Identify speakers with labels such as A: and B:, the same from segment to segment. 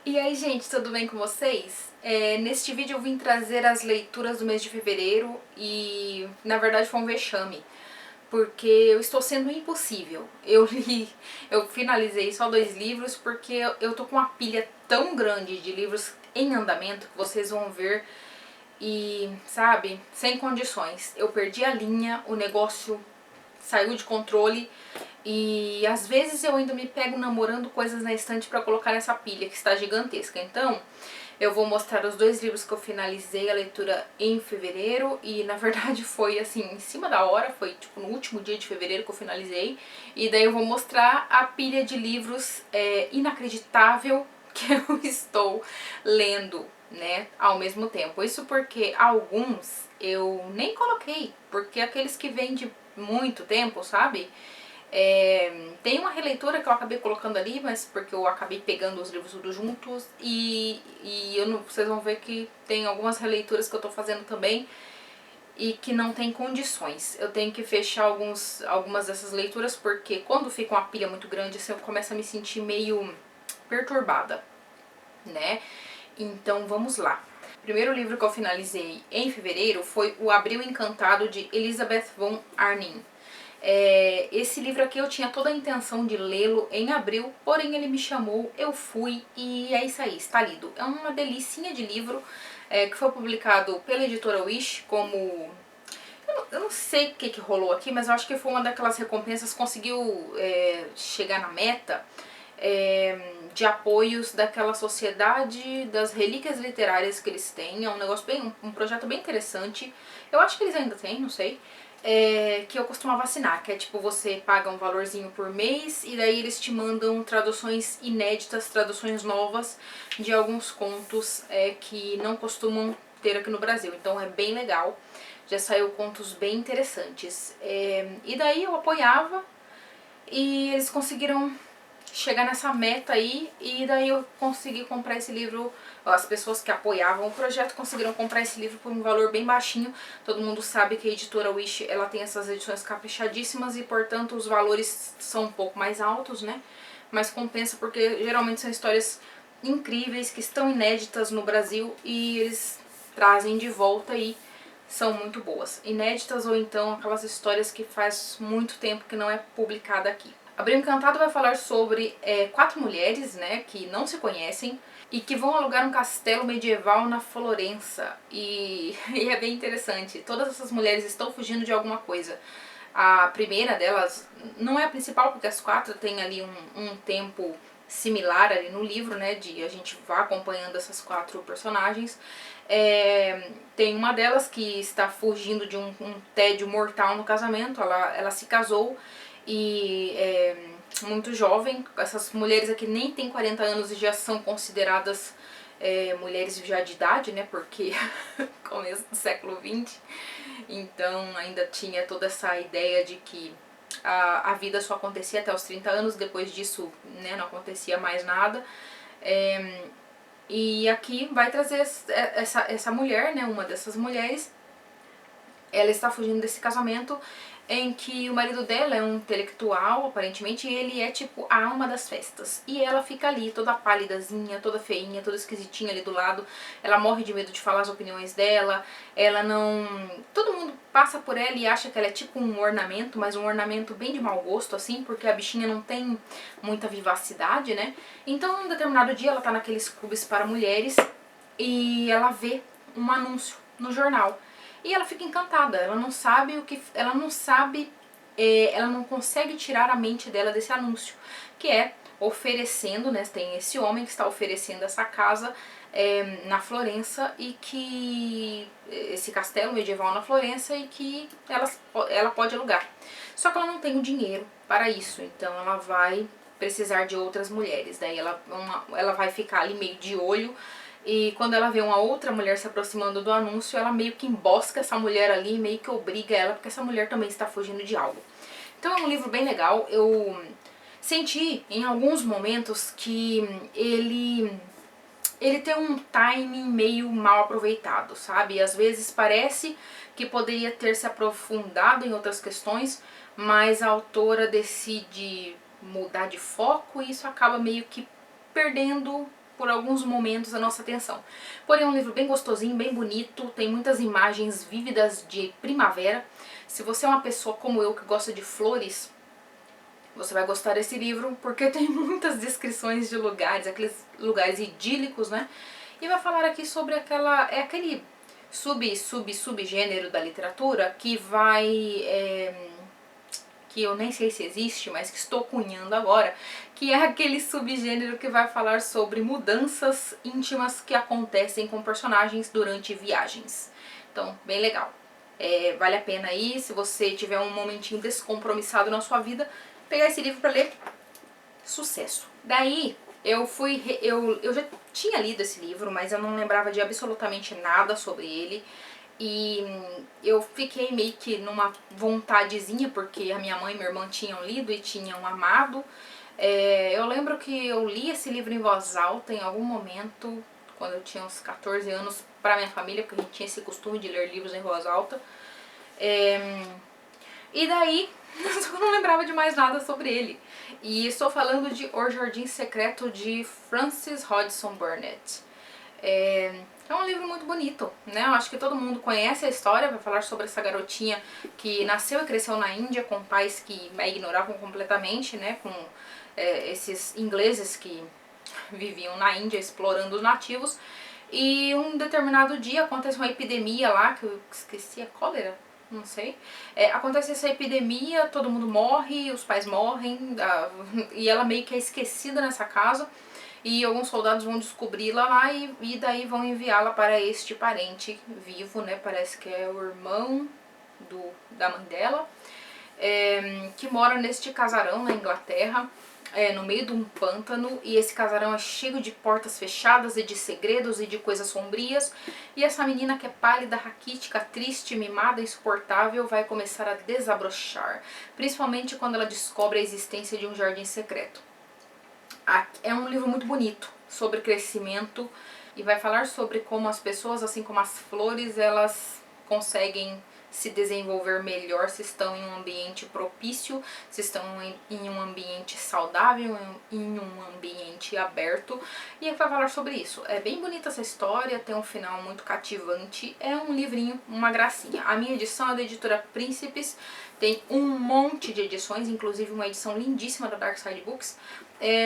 A: E aí, gente, tudo bem com vocês? Neste vídeo eu vim trazer as leituras do mês de fevereiro e, na verdade, foi um vexame, porque eu estou sendo impossível. Eu finalizei só 2 livros porque eu tô com uma pilha tão grande de livros em andamento que vocês vão ver e, sabe, sem condições. Eu perdi a linha, o negócio saiu de controle e às vezes eu ainda me pego namorando coisas na estante para colocar nessa pilha que está gigantesca. Então eu vou mostrar os 2 livros que eu finalizei a leitura em fevereiro e na verdade foi assim, em cima da hora, foi tipo no último dia de fevereiro que eu finalizei. E daí eu vou mostrar a pilha de livros inacreditável que eu estou lendo, né, ao mesmo tempo. Isso porque alguns eu nem coloquei, porque aqueles que vêm de muito tempo, sabe? Tem uma releitura que eu acabei colocando ali, mas porque eu acabei pegando os livros tudo juntos e eu não, vocês vão ver que tem algumas releituras que eu tô fazendo também e que não tem condições. Eu tenho que fechar algumas dessas leituras porque quando fica uma pilha muito grande, assim, eu começo a me sentir meio perturbada, né? Então vamos lá. O primeiro livro que eu finalizei em fevereiro foi O Abril Encantado, de Elizabeth von Arnim. Esse livro aqui eu tinha toda a intenção de lê-lo em abril, porém ele me chamou, eu fui e é isso aí, está lido. É uma delicinha de livro que foi publicado pela editora Wish como... Eu não sei o que rolou aqui, mas eu acho que foi uma daquelas recompensas, conseguiu chegar na meta de apoios daquela sociedade das relíquias literárias que eles têm. É um negócio bem, um projeto bem interessante. Eu acho que eles ainda têm, não sei. Que eu costumava assinar, que é tipo, você paga um valorzinho por mês e daí eles te mandam traduções inéditas, traduções novas de alguns contos que não costumam ter aqui no Brasil. Então é bem legal, já saiu contos bem interessantes. E daí eu apoiava e eles conseguiram chegar nessa meta aí e daí eu consegui comprar esse livro. As pessoas que apoiavam o projeto conseguiram comprar esse livro por um valor bem baixinho. Todo mundo sabe que a editora Wish, ela tem essas edições caprichadíssimas e portanto os valores são um pouco mais altos, né? Mas compensa porque geralmente são histórias incríveis que estão inéditas no Brasil e eles trazem de volta aí, são muito boas. Inéditas ou então aquelas histórias que faz muito tempo que não é publicada aqui. Abril Encantado vai falar sobre 4 mulheres, né, que não se conhecem e que vão alugar um castelo medieval na Florença. E é bem interessante. Todas essas mulheres estão fugindo de alguma coisa. A primeira delas não é a principal, porque as 4 têm ali um tempo similar ali no livro, né, de a gente vai acompanhando essas 4 personagens. Tem uma delas que está fugindo de um tédio mortal no casamento. Ela se casou e muito jovem. Essas mulheres aqui nem têm 40 anos e já são consideradas mulheres já de idade, né, porque começo do século XX, então ainda tinha toda essa ideia de que a vida só acontecia até os 30 anos, depois disso, né, não acontecia mais nada. E aqui vai trazer essa mulher, né, uma dessas mulheres. Ela está fugindo desse casamento em que o marido dela é um intelectual, aparentemente, e ele é tipo a alma das festas. E ela fica ali, toda pálidazinha, toda feinha, toda esquisitinha ali do lado. Ela morre de medo de falar as opiniões dela. Ela não... Todo mundo passa por ela e acha que ela é tipo um ornamento, mas um ornamento bem de mau gosto, assim, porque a bichinha não tem muita vivacidade, né? Então, um determinado dia, ela tá naqueles clubes para mulheres e ela vê um anúncio no jornal. E ela fica encantada, ela não sabe o que... ela não consegue tirar a mente dela desse anúncio, que é oferecendo, né, tem esse homem que está oferecendo essa casa na Florença e que... esse castelo medieval na Florença e que ela pode alugar. Só que ela não tem o dinheiro para isso, então ela vai precisar de outras mulheres. Daí ela vai ficar ali meio de olho. E quando ela vê uma outra mulher se aproximando do anúncio, ela meio que embosca essa mulher ali, meio que obriga ela, porque essa mulher também está fugindo de algo. Então é um livro bem legal. Eu senti em alguns momentos que ele tem um timing meio mal aproveitado, sabe? Às vezes parece que poderia ter se aprofundado em outras questões, mas a autora decide mudar de foco e isso acaba meio que perdendo por alguns momentos a nossa atenção. Porém é um livro bem gostosinho, bem bonito, tem muitas imagens vívidas de primavera. Se você é uma pessoa como eu que gosta de flores, você vai gostar desse livro, porque tem muitas descrições de lugares, aqueles lugares idílicos, né? E vai falar aqui sobre aquele subgênero da literatura que que eu nem sei se existe, mas que estou cunhando agora, que é aquele subgênero que vai falar sobre mudanças íntimas que acontecem com personagens durante viagens. Então, bem legal. Vale a pena aí, se você tiver um momentinho descompromissado na sua vida, pegar esse livro para ler. Sucesso. Daí, eu já tinha lido esse livro, mas eu não lembrava de absolutamente nada sobre ele. E eu fiquei meio que numa vontadezinha, porque a minha mãe e minha irmã tinham lido e tinham amado. Eu lembro que eu li esse livro em voz alta em algum momento, quando eu tinha uns 14 anos, pra minha família, porque a gente tinha esse costume de ler livros em voz alta. E daí, eu não lembrava de mais nada sobre ele. E estou falando de O Jardim Secreto, de Frances Hodgson Burnett. É um livro muito bonito, né? Eu acho que todo mundo conhece a história, vai falar sobre essa garotinha que nasceu e cresceu na Índia com pais que a ignoravam completamente, né? Com esses ingleses que viviam na Índia explorando os nativos. E um determinado dia acontece uma epidemia lá, que eu esqueci, a cólera? Não sei. Acontece essa epidemia, todo mundo morre, os pais morrem, e ela meio que é esquecida nessa casa. E alguns soldados vão descobri-la lá e daí vão enviá-la para este parente vivo, né? Parece que é o irmão da mãe dela, que mora neste casarão na Inglaterra, no meio de um pântano, e esse casarão é cheio de portas fechadas e de segredos e de coisas sombrias, e essa menina que é pálida, raquítica, triste, mimada, insuportável, vai começar a desabrochar, principalmente quando ela descobre a existência de um jardim secreto. É um livro muito bonito, sobre crescimento, e vai falar sobre como as pessoas, assim como as flores, elas conseguem se desenvolver melhor se estão em um ambiente propício, se estão em um ambiente saudável, em um ambiente aberto, e vai falar sobre isso. É bem bonita essa história, tem um final muito cativante, é um livrinho, uma gracinha. A minha edição é da editora Príncipes, tem um monte de edições, inclusive uma edição lindíssima da Dark Side Books,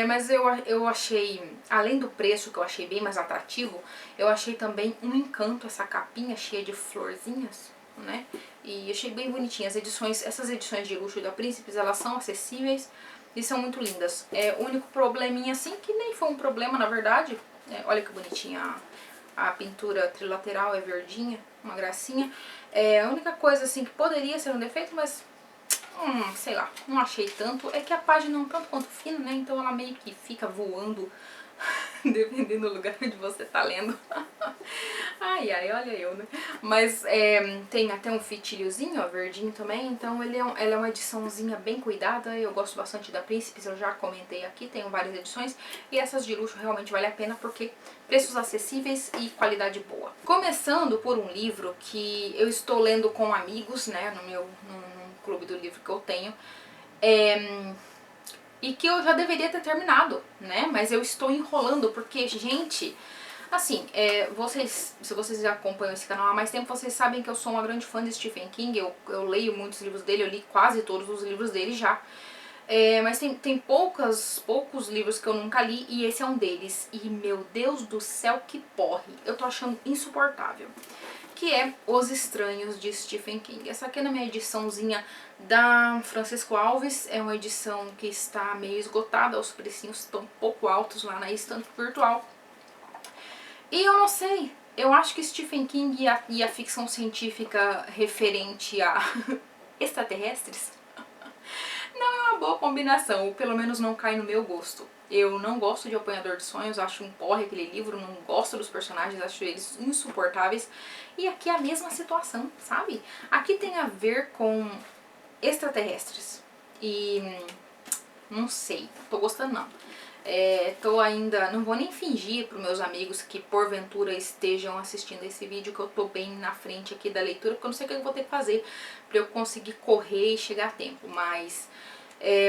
A: mas eu achei, além do preço que eu achei bem mais atrativo, eu achei também um encanto essa capinha cheia de florzinhas, né? E achei bem bonitinha. Essas edições de luxo da Príncipes, elas são acessíveis e são muito lindas. O único probleminha assim, que nem foi um problema na verdade, olha que bonitinha a pintura trilateral, é verdinha, uma gracinha. A única coisa assim que poderia ser um defeito, mas sei lá, não achei tanto, é que a página é um tanto quanto fina, né, então ela meio que fica voando, dependendo do lugar onde você tá lendo. Ai, olha eu, né? Mas tem até um fitilhozinho, ó, verdinho também, então ela é uma ediçãozinha bem cuidada, eu gosto bastante da Príncipes, eu já comentei aqui, tenho várias edições, e essas de luxo realmente vale a pena porque preços acessíveis e qualidade boa. Começando por um livro que eu estou lendo com amigos, né, no clube do livro que eu tenho, e que eu já deveria ter terminado, né, mas eu estou enrolando porque, gente, assim, se vocês já acompanham esse canal há mais tempo, vocês sabem que eu sou uma grande fã de Stephen King, eu leio muitos livros dele, eu li quase todos os livros dele já. Mas tem poucos livros que eu nunca li e esse é um deles. E meu Deus do céu, que porre! Eu tô achando insuportável. Que é Os Estranhos, de Stephen King. Essa aqui é na minha ediçãozinha da Francisco Alves. É uma edição que está meio esgotada, os precinhos estão um pouco altos lá na estante virtual. E eu não sei, eu acho que Stephen King e a ficção científica referente a extraterrestres não é uma boa combinação, ou pelo menos não cai no meu gosto. Eu não gosto de Apanhador de Sonhos, acho um porre aquele livro, não gosto dos personagens, acho eles insuportáveis. E aqui é a mesma situação, sabe? Aqui tem a ver com extraterrestres. E não sei, tô gostando não. Tô ainda, não vou nem fingir para os meus amigos que porventura estejam assistindo esse vídeo que eu tô bem na frente aqui da leitura, porque eu não sei o que eu vou ter que fazer para eu conseguir correr e chegar a tempo, mas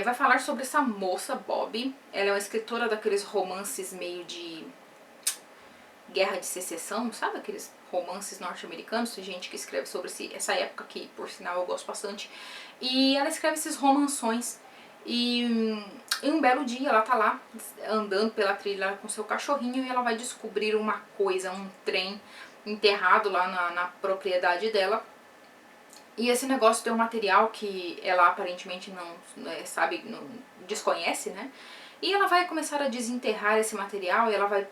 A: vai falar sobre essa moça, Bob. Ela é uma escritora daqueles romances meio de Guerra de Secessão, sabe aqueles romances norte-americanos, tem gente que escreve sobre essa época que, por sinal, eu gosto bastante. E ela escreve esses romanções e em um belo dia ela tá lá andando pela trilha com seu cachorrinho e ela vai descobrir uma coisa, um trem enterrado lá na propriedade dela. E esse negócio tem um material que ela aparentemente não sabe, não desconhece, né? E ela vai começar a desenterrar esse material e ela vai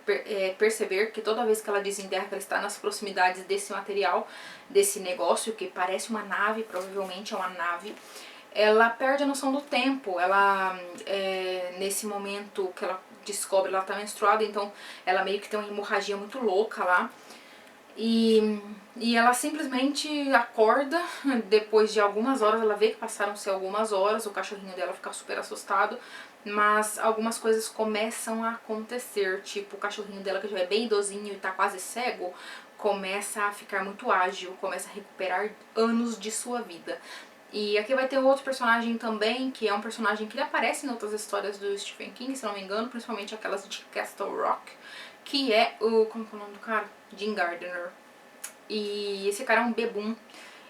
A: perceber que toda vez que ela desenterra, que ela está nas proximidades desse material, desse negócio que parece uma nave, provavelmente é uma nave, ela perde a noção do tempo. Ela, nesse momento que ela descobre, ela está menstruada, então ela meio que tem uma hemorragia muito louca lá. E ela simplesmente acorda, depois de algumas horas, ela vê que passaram-se algumas horas, o cachorrinho dela fica super assustado, mas algumas coisas começam a acontecer, tipo o cachorrinho dela, que já é bem idosinho e tá quase cego, começa a ficar muito ágil, começa a recuperar anos de sua vida. E aqui vai ter outro personagem também, que é um personagem que ele aparece em outras histórias do Stephen King, se não me engano, principalmente aquelas de Castle Rock, que é o... como é o nome do cara? Jim Gardner. E esse cara é um bebum.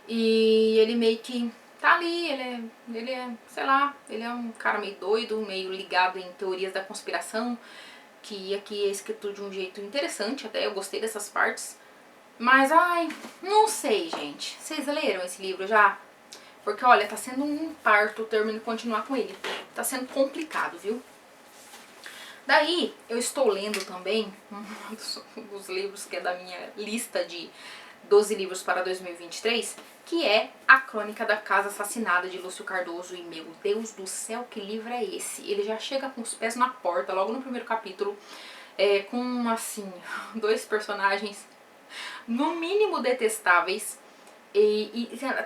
A: E ele meio que tá ali, ele é, sei lá, ele é um cara meio doido, meio ligado em teorias da conspiração, que aqui é escrito de um jeito interessante, até eu gostei dessas partes. Mas, ai, não sei, gente. Vocês leram esse livro já? Porque, olha, tá sendo um parto terminar e continuar com ele. Tá sendo complicado, viu? Daí, eu estou lendo também um dos livros que é da minha lista de 12 livros para 2023, que é A Crônica da Casa Assassinada, de Lúcio Cardoso. E, meu Deus do céu, que livro é esse? Ele já chega com os pés na porta, logo no primeiro capítulo, com, assim, dois personagens, no mínimo detestáveis.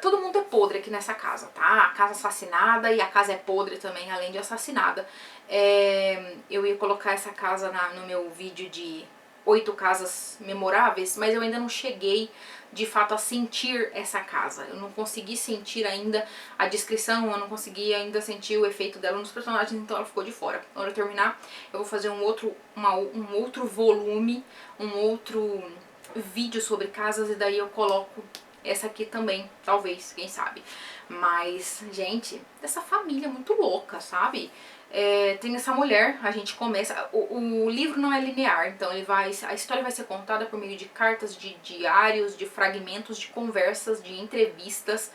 A: Todo mundo é podre aqui nessa casa, tá? A casa assassinada e a casa é podre também, além de assassinada. Eu ia colocar essa casa no meu vídeo de 8 casas memoráveis, mas eu ainda não cheguei de fato a sentir essa casa. Eu não consegui sentir ainda a descrição, eu não consegui ainda sentir o efeito dela nos personagens, então ela ficou de fora. Na hora de terminar, eu vou fazer um outro volume, um outro vídeo sobre casas e daí eu coloco essa aqui também, talvez, quem sabe. Mas, gente, essa família é muito louca, sabe? Tem essa mulher, a gente começa... O livro não é linear, então a história vai ser contada por meio de cartas, de diários, de fragmentos, de conversas, de entrevistas.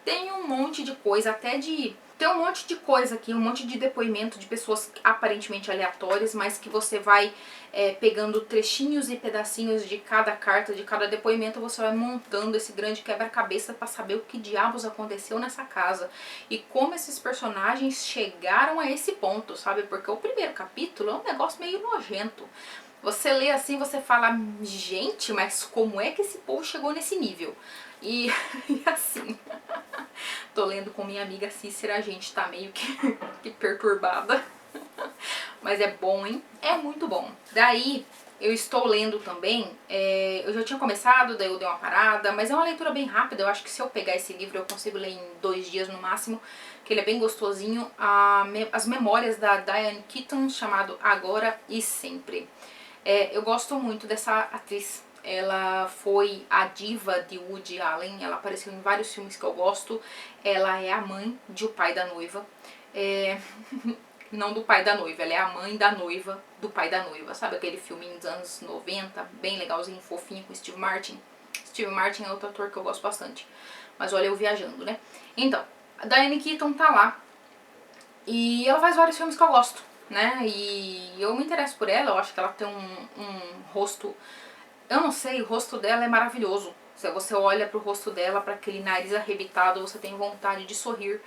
A: Tem um monte de coisa, tem um monte de coisa aqui, um monte de depoimento de pessoas aparentemente aleatórias, mas que você vai pegando trechinhos e pedacinhos de cada carta, de cada depoimento, você vai montando esse grande quebra-cabeça pra saber o que diabos aconteceu nessa casa e como esses personagens chegaram a esse ponto, sabe? Porque o primeiro capítulo é um negócio meio nojento. Você lê assim, você fala, gente, mas como é que esse povo chegou nesse nível? E assim, tô lendo com minha amiga Cícera, a gente tá meio que perturbada. Mas é bom, hein? É muito bom. Daí, eu estou lendo também, eu já tinha começado, daí eu dei uma parada, mas é uma leitura bem rápida. Eu acho que se eu pegar esse livro eu consigo ler em 2 dias no máximo, que ele é bem gostosinho. As Memórias da Diane Keaton, chamado Agora e Sempre. Eu gosto muito dessa atriz. Ela foi a diva de Woody Allen, ela apareceu em vários filmes que eu gosto. Ela é a mãe de O Pai da Noiva. Não do pai da noiva, ela é a mãe da noiva do pai da noiva. Sabe aquele filminho dos anos 90, bem legalzinho, fofinho, com Steve Martin? Steve Martin é outro ator que eu gosto bastante. Mas olha eu viajando, né? Então, a Diane Keaton tá lá. E ela faz vários filmes que eu gosto, né? E eu me interesso por ela, eu acho que ela tem um rosto... Eu não sei, o rosto dela é maravilhoso. Se você olha pro rosto dela, pra aquele nariz arrebitado, você tem vontade de sorrir.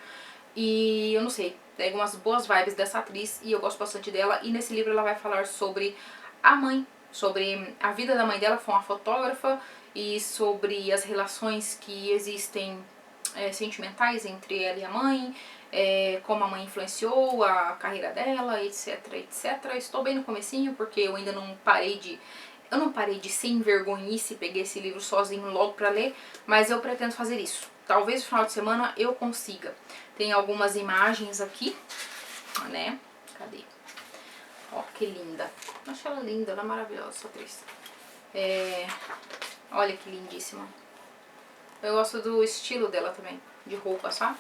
A: E eu não sei, tem algumas boas vibes dessa atriz e eu gosto bastante dela. E nesse livro ela vai falar sobre a mãe, sobre a vida da mãe dela, foi uma fotógrafa, e sobre as relações que existem sentimentais entre ela e a mãe, como a mãe influenciou a carreira dela, etc, etc. Estou bem no comecinho porque eu ainda não parei de... Eu não parei de ser envergonhice e peguei esse livro sozinho logo pra ler, mas eu pretendo fazer isso. Talvez no final de semana eu consiga. Tem algumas imagens aqui, né? Cadê? Ó, que linda. Acho ela linda, ela é maravilhosa, essa atriz. Olha que lindíssima. Eu gosto do estilo dela também, de roupa, sabe?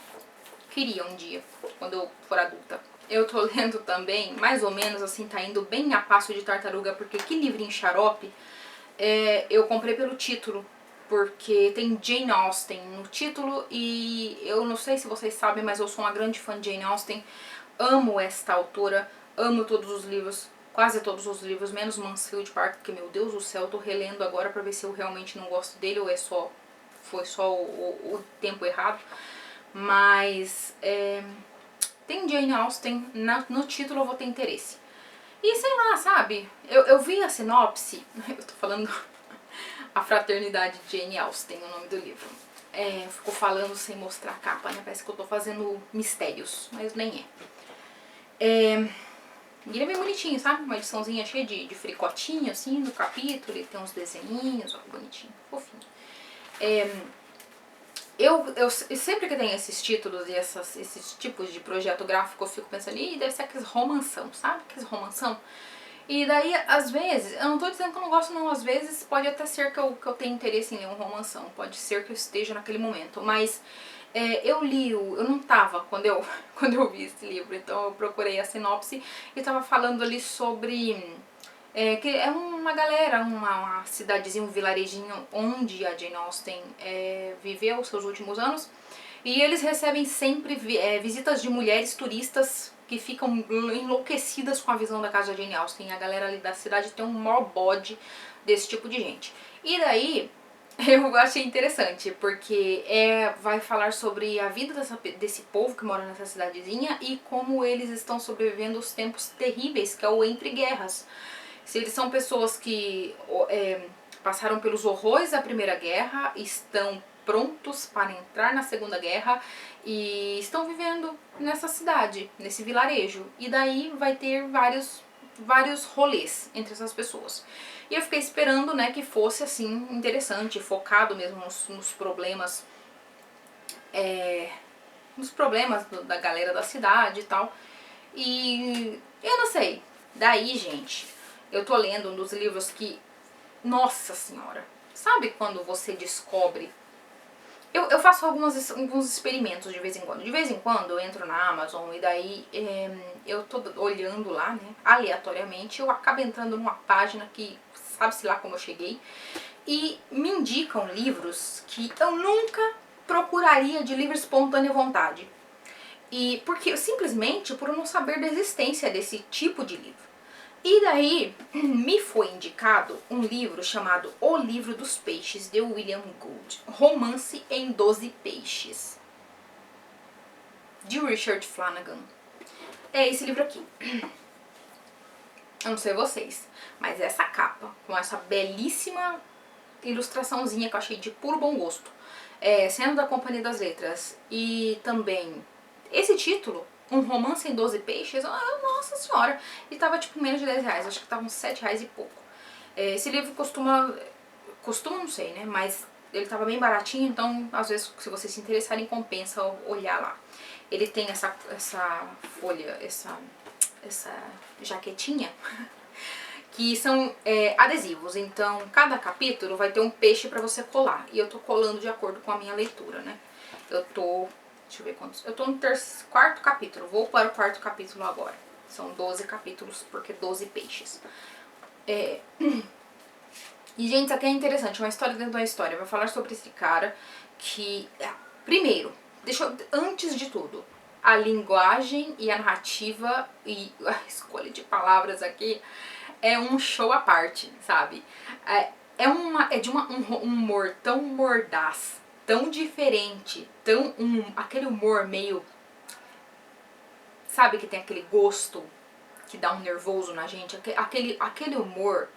A: Queria um dia, quando eu for adulta. Eu tô lendo também, mais ou menos assim, tá indo bem a passo de tartaruga, porque que livrinho xarope, eu comprei pelo título, porque tem Jane Austen no título e eu não sei se vocês sabem, mas eu sou uma grande fã de Jane Austen, amo esta autora, amo todos os livros, quase todos os livros, menos Mansfield Park, porque meu Deus do céu, eu tô relendo agora pra ver se eu realmente não gosto dele ou foi só o tempo errado, mas tem Jane Austen, no título eu vou ter interesse. E sei lá, sabe, eu vi a sinopse, eu tô falando A Fraternidade de Jane Austen, o nome do livro. Ficou falando sem mostrar a capa, né, parece que eu tô fazendo mistérios, mas nem é. E ele é bem bonitinho, sabe, uma ediçãozinha cheia de fricotinho, assim, no capítulo, ele tem uns desenhinhos, ó, bonitinho, fofinho. Eu sempre que tem esses títulos e esses tipos de projeto gráfico, eu fico pensando, ih, deve ser aqueles romanção, sabe? Aqueles romanção. E daí, às vezes, eu não tô dizendo que eu não gosto não, às vezes pode até ser que eu tenha interesse em ler um romanção, pode ser que eu esteja naquele momento, mas eu não tava quando eu vi esse livro, então eu procurei a sinopse e tava falando ali sobre... que é uma galera, uma cidadezinha, um vilarejinho onde a Jane Austen viveu os seus últimos anos. E eles recebem sempre visitas de mulheres turistas que ficam enlouquecidas com a visão da casa da Jane Austen. A galera ali da cidade tem um maior bode desse tipo de gente. E daí eu achei interessante, porque vai falar sobre a vida desse povo que mora nessa cidadezinha e como eles estão sobrevivendo os tempos terríveis, que é o entre guerras. Se eles são pessoas que passaram pelos horrores da Primeira Guerra, estão prontos para entrar na Segunda Guerra e estão vivendo nessa cidade, nesse vilarejo. E daí vai ter vários rolês entre essas pessoas. E eu fiquei esperando, né, que fosse assim interessante, focado mesmo nos problemas, da galera da cidade e tal. E eu não sei. Daí, gente, eu tô lendo um dos livros que, nossa senhora, sabe quando você descobre... Eu faço alguns experimentos de vez em quando. De vez em quando eu entro na Amazon e daí eu tô olhando lá, né, aleatoriamente, eu acabo entrando numa página que sabe-se lá como eu cheguei, e me indicam livros que eu nunca procuraria de livre espontânea vontade. E porque simplesmente por eu não saber da existência desse tipo de livro. E daí me foi indicado um livro chamado O Livro dos Peixes, de William Gould, Romance em 12 Peixes, de Richard Flanagan. É esse livro aqui. Eu não sei vocês, mas essa capa, com essa belíssima ilustraçãozinha que eu achei de puro bom gosto, sendo da Companhia das Letras, e também esse título, Um Romance em 12 Peixes, nossa senhora, e tava tipo menos de 10 reais, acho que tava uns 7 reais e pouco. Esse livro costuma não sei, né, mas ele tava bem baratinho, então às vezes se vocês se interessarem compensa olhar lá. Ele tem essa folha, essa jaquetinha, que são adesivos, então cada capítulo vai ter um peixe pra você colar, e eu tô colando de acordo com a minha leitura, né. Eu tô... Deixa eu ver quantos... Eu tô no quarto capítulo, vou para o quarto capítulo agora. São 12 capítulos, porque 12 peixes. E, gente, isso aqui é interessante, uma história dentro da história. Vai falar sobre esse cara que... Primeiro, antes de tudo, a linguagem e a narrativa e a escolha de palavras aqui é um show à parte, sabe? É de um humor tão mordaz, tão diferente, aquele humor meio, sabe, que tem aquele gosto que dá um nervoso na gente, aquele humor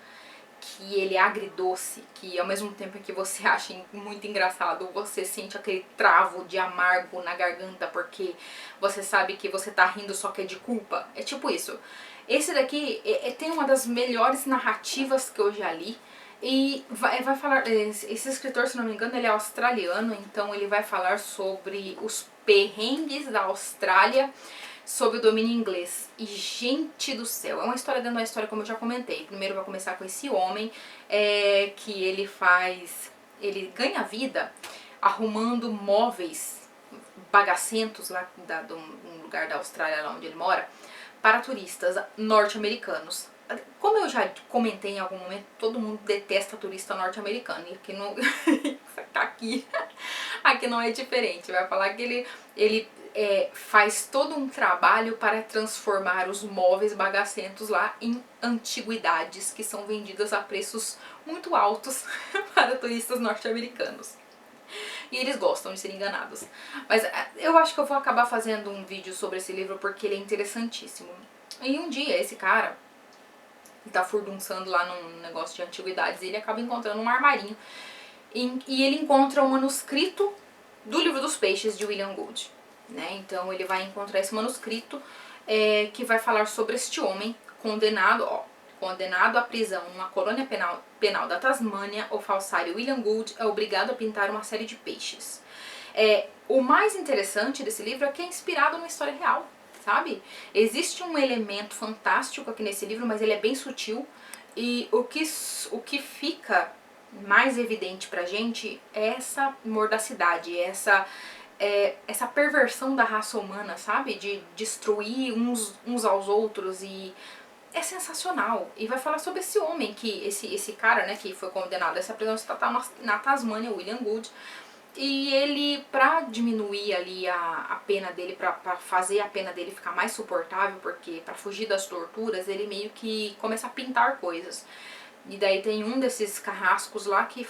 A: que ele é agridoce, que ao mesmo tempo que você acha muito engraçado, você sente aquele travo de amargo na garganta, porque você sabe que você tá rindo só que é de culpa, é tipo isso. Esse daqui tem uma das melhores narrativas que eu já li. E vai falar, esse escritor, se não me engano, ele é australiano, então ele vai falar sobre os perrengues da Austrália, sobre o domínio inglês. E, gente do céu, é uma história dentro da história, como eu já comentei. Primeiro vai começar com esse homem, que ele ganha vida arrumando móveis bagacentos lá de um lugar da Austrália, lá onde ele mora, para turistas norte-americanos. Como eu já comentei em algum momento, todo mundo detesta turista norte-americano, e aqui, no, aqui não é diferente. Vai falar que ele faz todo um trabalho para transformar os móveis bagacentos lá em antiguidades que são vendidas a preços muito altos para turistas norte-americanos. E eles gostam de ser enganados. Mas eu acho que eu vou acabar fazendo um vídeo sobre esse livro porque ele é interessantíssimo. E um dia esse cara tá furdunçando lá num negócio de antiguidades e ele acaba encontrando um armarinho. E ele encontra um manuscrito do Livro dos Peixes de William Gould. Né? Então ele vai encontrar esse manuscrito que vai falar sobre este homem condenado à prisão numa colônia penal da Tasmânia. O falsário William Gould é obrigado a pintar uma série de peixes. O mais interessante desse livro é que é inspirado numa história real, sabe? Existe um elemento fantástico aqui nesse livro, mas ele é bem sutil. E o que fica mais evidente pra gente é essa mordacidade, essa perversão da raça humana, sabe? De destruir uns aos outros, e é sensacional. E vai falar sobre esse homem, esse cara, né, que foi condenado a essa prisão estatal na Tasmânia, William Gould. E ele, pra diminuir ali a pena dele, pra fazer a pena dele ficar mais suportável, porque pra fugir das torturas, ele meio que começa a pintar coisas. E daí tem um desses carrascos lá que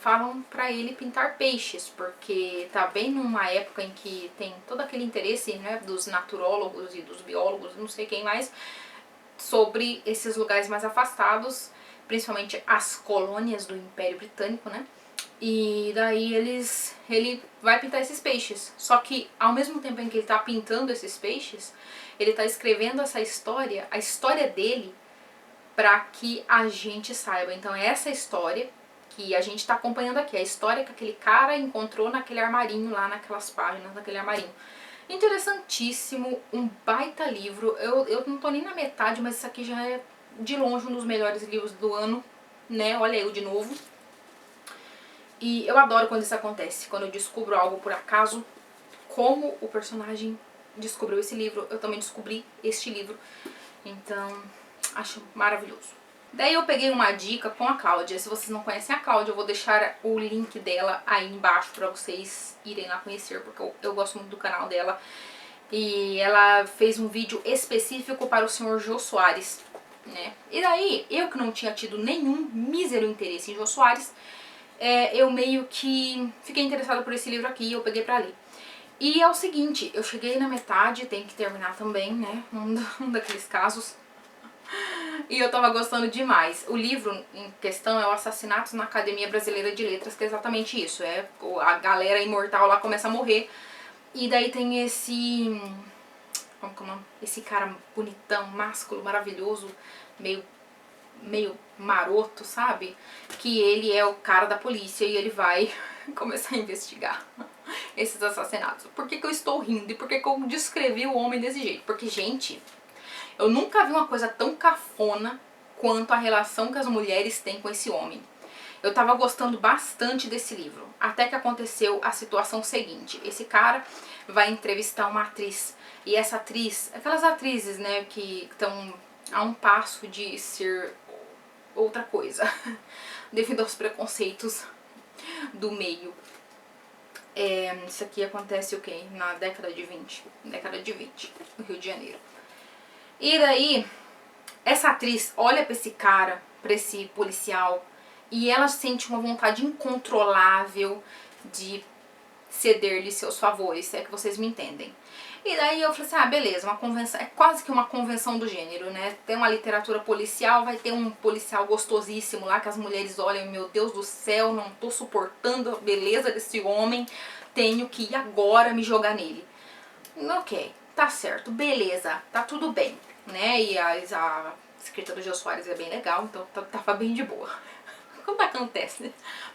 A: falam pra ele pintar peixes, porque tá bem numa época em que tem todo aquele interesse, né, dos naturólogos e dos biólogos, não sei quem mais, sobre esses lugares mais afastados, principalmente as colônias do Império Britânico, né? E daí ele vai pintar esses peixes. Só que ao mesmo tempo em que ele tá pintando esses peixes, ele tá escrevendo essa história, a história dele, pra que a gente saiba. Então é essa história que a gente tá acompanhando aqui, a história que aquele cara encontrou naquele armarinho lá, naquelas páginas daquele armarinho. Interessantíssimo, um baita livro. Eu não tô nem na metade, mas isso aqui já é de longe um dos melhores livros do ano, né? Olha eu de novo. E eu adoro quando isso acontece, quando eu descubro algo por acaso, como o personagem descobriu esse livro, eu também descobri este livro. Então, acho maravilhoso. Daí eu peguei uma dica com a Cláudia. Se vocês não conhecem a Cláudia, eu vou deixar o link dela aí embaixo pra vocês irem lá conhecer, porque eu gosto muito do canal dela. E ela fez um vídeo específico para o Sr. Jô Soares, né? E daí, eu que não tinha tido nenhum mísero interesse em Jô Soares, eu meio que fiquei interessada por esse livro aqui e eu peguei pra ler. E é o seguinte, eu cheguei na metade, tem que terminar também, né? Um daqueles casos. E eu tava gostando demais. O livro em questão é o Assassinatos na Academia Brasileira de Letras, que é exatamente isso. A galera imortal lá começa a morrer. E daí tem esse... como que é o nome? Esse cara bonitão, másculo, maravilhoso, meio maroto, sabe? Que ele é o cara da polícia e ele vai começar a investigar esses assassinatos. Por que eu estou rindo? E por que eu descrevi o homem desse jeito? Porque, gente, eu nunca vi uma coisa tão cafona quanto a relação que as mulheres têm com esse homem. Eu tava gostando bastante desse livro, até que aconteceu a situação seguinte. Esse cara vai entrevistar uma atriz, e essa atriz, aquelas atrizes, né, que estão a um passo de ser outra coisa, devido aos preconceitos do meio. Isso aqui acontece o quê? Na década de 20, no Rio de Janeiro. E daí, essa atriz olha pra esse cara, pra esse policial, e ela sente uma vontade incontrolável de ceder-lhe seus favores, se é que vocês me entendem. E daí eu falei assim, ah, beleza, uma convenção, é quase que uma convenção do gênero, né? Tem uma literatura policial, vai ter um policial gostosíssimo lá, que as mulheres olham, meu Deus do céu, não tô suportando a beleza desse homem, tenho que ir agora me jogar nele. Ok, tá certo, beleza, tá tudo bem, né? E a escrita do Jô Soares é bem legal, então tava bem de boa. Quando acontece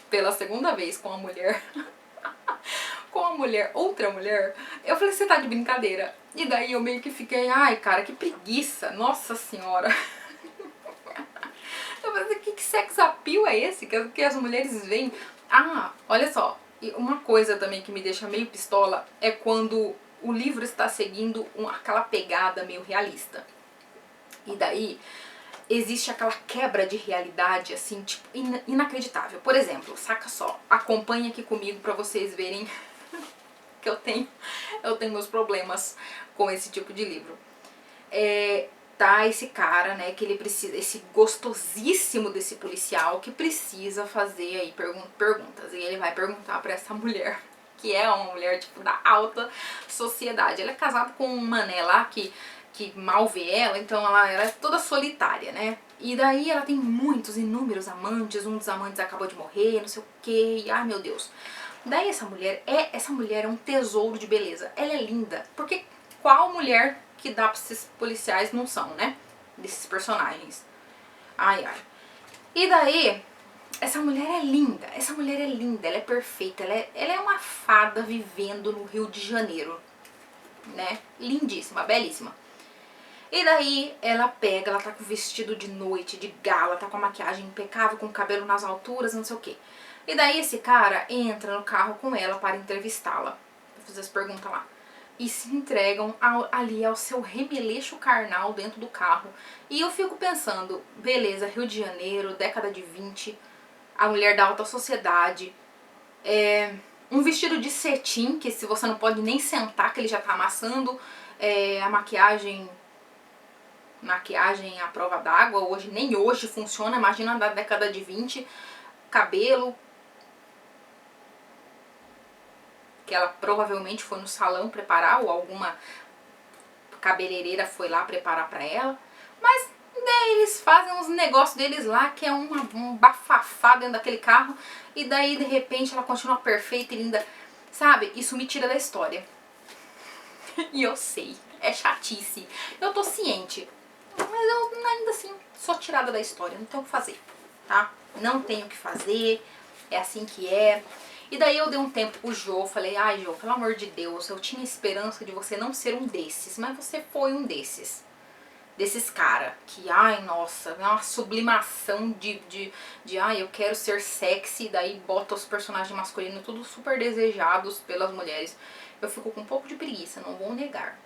A: pela segunda vez com a mulher, outra mulher, eu falei, você tá de brincadeira? E daí eu meio que fiquei, ai cara, que preguiça, nossa senhora. Eu falei, que sex appeal é esse que as mulheres veem? Ah, olha só, e uma coisa também que me deixa meio pistola é quando o livro está seguindo aquela pegada meio realista. E daí existe aquela quebra de realidade, assim, tipo, inacreditável. Por exemplo, saca só, acompanha aqui comigo pra vocês verem que eu tenho meus problemas com esse tipo de livro. Tá esse cara, né, que ele precisa, esse gostosíssimo desse policial que precisa fazer aí perguntas. E ele vai perguntar pra essa mulher, que é uma mulher, tipo, da alta sociedade. Ela é casada com um mané lá que mal vê ela, então ela é toda solitária, né? E daí ela tem inúmeros amantes, um dos amantes acabou de morrer, não sei o que, ai meu Deus. Daí essa mulher é um tesouro de beleza, ela é linda, porque qual mulher que dá pra esses policiais não são, né? Desses personagens. Ai, ai. E daí, essa mulher é linda, ela é perfeita, ela é uma fada vivendo no Rio de Janeiro, né? Lindíssima, belíssima. E daí ela pega, ela tá com vestido de noite, de gala, tá com a maquiagem impecável, com o cabelo nas alturas, não sei o que. E daí esse cara entra no carro com ela para entrevistá-la, pra fazer as perguntas lá. E se entregam ali ao seu remeleixo carnal dentro do carro. E eu fico pensando, beleza, Rio de Janeiro, década de 20, a mulher da alta sociedade, um vestido de cetim, que se você não pode nem sentar, que ele já tá amassando, a maquiagem à prova d'água, hoje nem hoje funciona, imagina da década de 20, cabelo, que ela provavelmente foi no salão preparar, ou alguma cabeleireira foi lá preparar pra ela, mas daí eles fazem uns negócios deles lá, que é um bafafá dentro daquele carro, e daí de repente ela continua perfeita e linda, sabe? Isso me tira da história. E eu sei, é chatice, eu tô ciente, mas eu ainda assim sou tirada da história, não tenho o que fazer, tá? Não tenho o que fazer, é assim que é. E daí eu dei um tempo pro Jô, falei, ai Jô, pelo amor de Deus, eu tinha esperança de você não ser um desses, mas você foi um desses. Desses cara que, ai nossa, é uma sublimação de ai eu quero ser sexy, daí bota os personagens masculinos tudo super desejados pelas mulheres. Eu fico com um pouco de preguiça, não vou negar.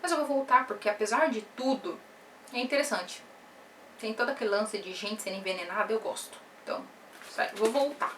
A: Mas eu vou voltar porque apesar de tudo, é interessante. Tem todo aquele lance de gente sendo envenenada, eu gosto. Então, sério, vou voltar.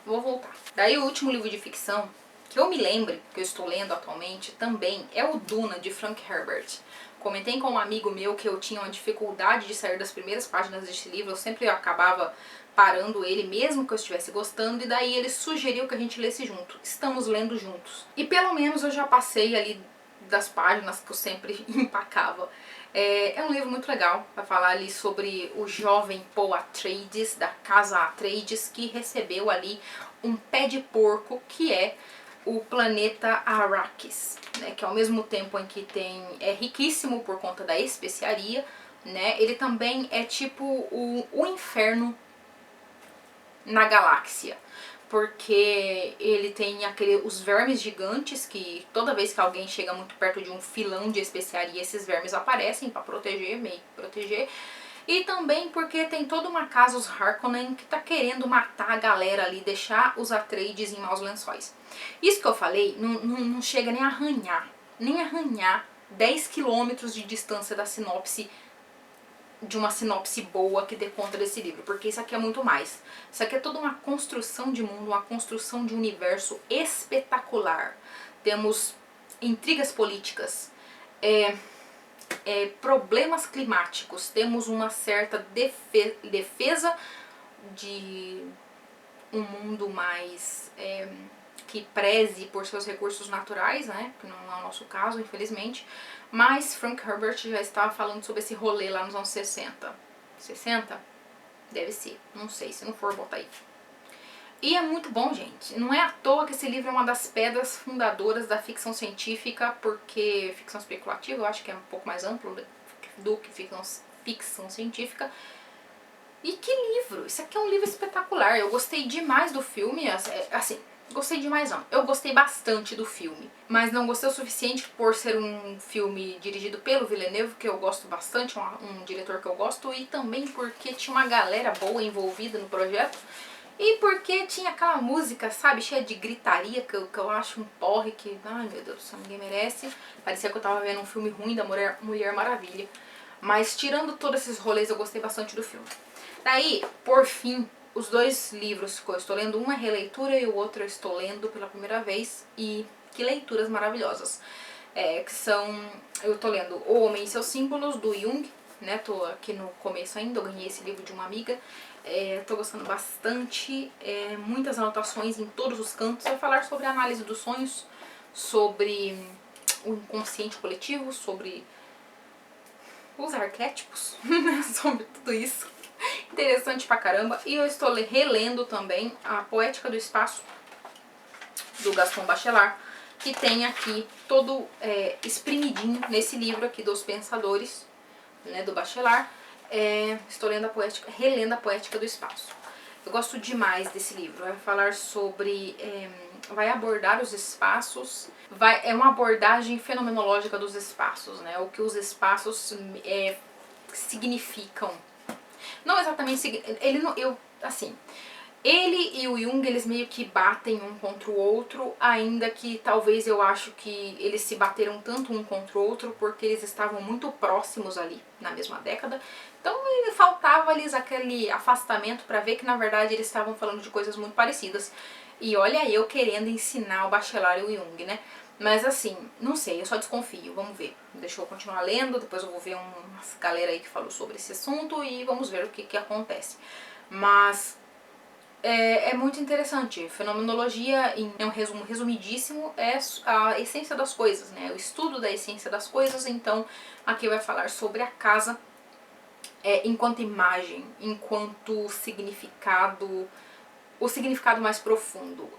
A: Daí o último livro de ficção, que eu me lembre, que eu estou lendo atualmente, também é o Duna, de Frank Herbert. Comentei com um amigo meu que eu tinha uma dificuldade de sair das primeiras páginas desse livro, eu sempre acabava parando ele, mesmo que eu estivesse gostando, e daí ele sugeriu que a gente lesse junto. Estamos lendo juntos. E pelo menos eu já passei ali das páginas que eu sempre empacava. É um livro muito legal, vai falar ali sobre o jovem Paul Atreides, da casa Atreides, que recebeu ali um pé de porco, que é o planeta Arrakis, né, que ao mesmo tempo em que é riquíssimo por conta da especiaria, né, ele também é tipo o inferno na galáxia, porque ele tem os vermes gigantes que toda vez que alguém chega muito perto de um filão de especiaria, esses vermes aparecem para proteger. E também porque tem toda uma casa, os Harkonnen, que tá querendo matar a galera ali, deixar os Atreides em maus lençóis. Isso que eu falei não chega nem a arranhar 10 quilômetros de distância da sinopse, de uma sinopse boa que dê conta desse livro, porque isso aqui é muito mais. Isso aqui é toda uma construção de mundo, uma construção de universo espetacular. Temos intrigas políticas, problemas climáticos, temos uma certa defesa de um mundo mais que preze por seus recursos naturais, né, que não é o nosso caso, infelizmente, mas Frank Herbert já estava falando sobre esse rolê lá nos anos 60. 60? Deve ser, não sei, se não for, bota aí. E é muito bom, gente. Não é à toa que esse livro é uma das pedras fundadoras da ficção científica, porque ficção especulativa eu acho que é um pouco mais amplo do que ficção científica. E que livro! Isso aqui é um livro espetacular. Eu gostei demais do filme, assim, gostei demais não. Eu gostei bastante do filme, mas não gostei o suficiente por ser um filme dirigido pelo Villeneuve, que eu gosto bastante, um diretor que eu gosto, e também porque tinha uma galera boa envolvida no projeto. E porque tinha aquela música, sabe, cheia de gritaria, que eu acho um porre que, ai meu Deus do céu, ninguém merece. Parecia que eu tava vendo um filme ruim da Mulher Maravilha. Mas tirando todos esses rolês, eu gostei bastante do filme. Daí, por fim, os dois livros que eu estou lendo, um é releitura e o outro eu estou lendo pela primeira vez. E que leituras maravilhosas. Que são, eu estou lendo O Homem e Seus Símbolos, do Jung, né, tô aqui no começo ainda, eu ganhei esse livro de uma amiga. Tô gostando bastante, muitas anotações em todos os cantos. Vai falar sobre a análise dos sonhos, sobre o inconsciente coletivo, sobre os arquétipos, sobre tudo isso. Interessante pra caramba. E eu estou relendo também A Poética do Espaço, do Gaston Bachelard, que tem aqui todo espremidinho nesse livro aqui dos Pensadores, né, do Bachelard. Estou lendo relendo a Poética do Espaço. Eu gosto demais desse livro. Vai falar sobre, vai abordar os espaços, é uma abordagem fenomenológica dos espaços, né? O que os espaços significam. Não exatamente, ele e o Jung, eles meio que batem um contra o outro, ainda que talvez eu acho que eles se bateram tanto um contra o outro porque eles estavam muito próximos ali na mesma década. Então faltava-lhes aquele afastamento para ver que na verdade eles estavam falando de coisas muito parecidas. E olha eu querendo ensinar o Bachelard e o Jung, né? Mas assim, não sei, eu só desconfio, vamos ver. Deixa eu continuar lendo, depois eu vou ver umas galera aí que falou sobre esse assunto e vamos ver o que acontece. Mas é muito interessante. Fenomenologia, em um resumo resumidíssimo, é a essência das coisas, né? O estudo da essência das coisas. Então, aqui vai falar sobre a casa enquanto imagem, enquanto significado, o significado mais profundo.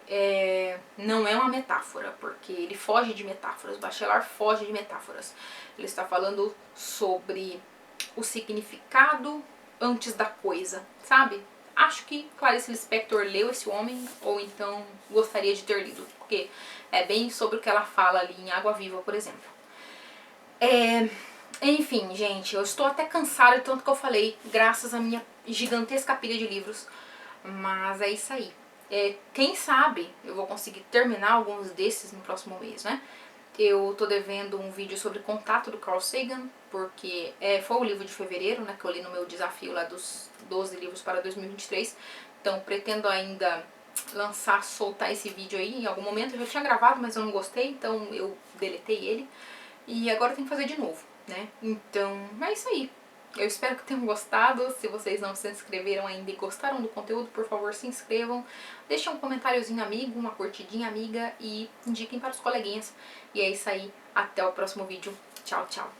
A: Não é uma metáfora, porque ele foge de metáforas. Bachelard foge de metáforas. Ele está falando sobre o significado antes da coisa, sabe? Acho que Clarice Lispector leu esse homem, ou então gostaria de ter lido, porque é bem sobre o que ela fala ali em Água Viva, por exemplo. Enfim, gente, eu estou até cansada de tanto que eu falei, graças à minha gigantesca pilha de livros, mas é isso aí. Quem sabe eu vou conseguir terminar alguns desses no próximo mês, né? Eu tô devendo um vídeo sobre Contato do Carl Sagan, porque foi o livro de fevereiro, né, que eu li no meu desafio lá dos 12 livros para 2023. Então pretendo ainda soltar esse vídeo aí em algum momento. Eu já tinha gravado, mas eu não gostei, então eu deletei ele. E agora eu tenho que fazer de novo, né? Então é isso aí. Eu espero que tenham gostado. Se vocês não se inscreveram ainda e gostaram do conteúdo, por favor se inscrevam. Deixem um comentáriozinho amigo, uma curtidinha amiga e indiquem para os coleguinhas. E é isso aí. Até o próximo vídeo. Tchau, tchau.